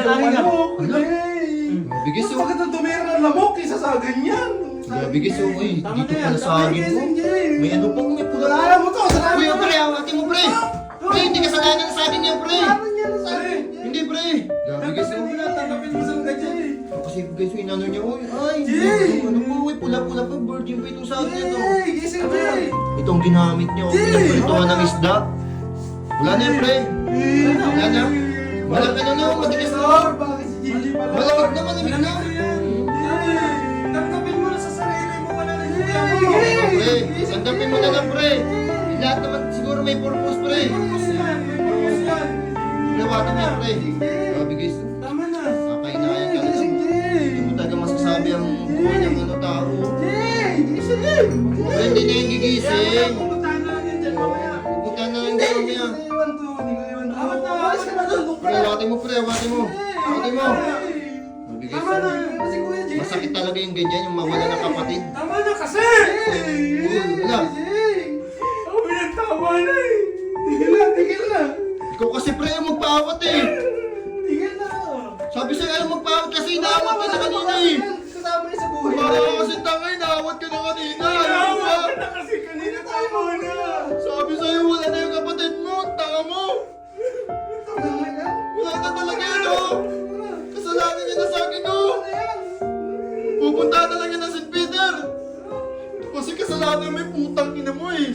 kasalanan niya. Bigis Mas magandang tumira ng lamok kaysa sa ganyan. Bigis yung, ay, Tama dito na yan, pala sa Tama akin yan, mo. Jay. May ano pang may pula. Kasalanan mo to, kasalanan Kuya, mo. pre, awati mo, pre. Pre, hindi kasalanan sa akin yan, pre. Kasalanan niya na sa akin. Hindi, pre. Bigis Tanggapin yung, mo na, tanggapin mo sa mga Jay. kasi guys, yung inano niya, uy, ay, Jay! ano po, uy, pula-pula pa, virgin pa itong sa akin ito. Jay, gising Jay. Itong ginamit niyo, Jay! pinagprituhan ng isda. Wala na yan, pre. Wala na. Wala ka na, matigas na. Bakit si Gigi pala? Malamig na, malamig na. Tanggapin mo na sa sarili mo, wala na yung Pre, sandapin mo na lang, pre. Lahat naman siguro may purpose, pre. Nawata mo yan, pre. Sabi guys, Tama na. kakainayan ka na. Hindi mo talaga masasabi ang buhay ng ano tao. Jay, gising. Pre, hindi na yung gigising. Pupuntahan na lang yan dyan mamaya. Pupunta na lang daw niya. Hindi ko iwan to, hindi ko iwan to. Amat na, alis ka na doon. Pre, awati mo, pre, awati mo. Awati mo. Sabi guys, Tama na, kasi Kuya Jay. masakit talaga yung ganyan, yung mawala ng kapatid. Tama na kasi! Wala. Ako pinagtama na eh. Tigil na, tigil na. Ikaw kasi, pre, ayaw magpaawat eh. Tigil na. Sabi sa'yo ayaw magpaawat kasi inaawat ka na kanina eh. Kasama niya sa buhay. Para kasi tanga, inaawat ka na kanina. Ano ba? na kasi kanina tayo na. Sabi sa'yo, wala na yung kapatid mo. Tanga mo. Tama na. Wala na talaga yun, oh. Kasalanan niya na sa akin, oh. Pupunta na lang yan ng St. Peter. Kasi kasalanan mo yung putang ina mo, eh.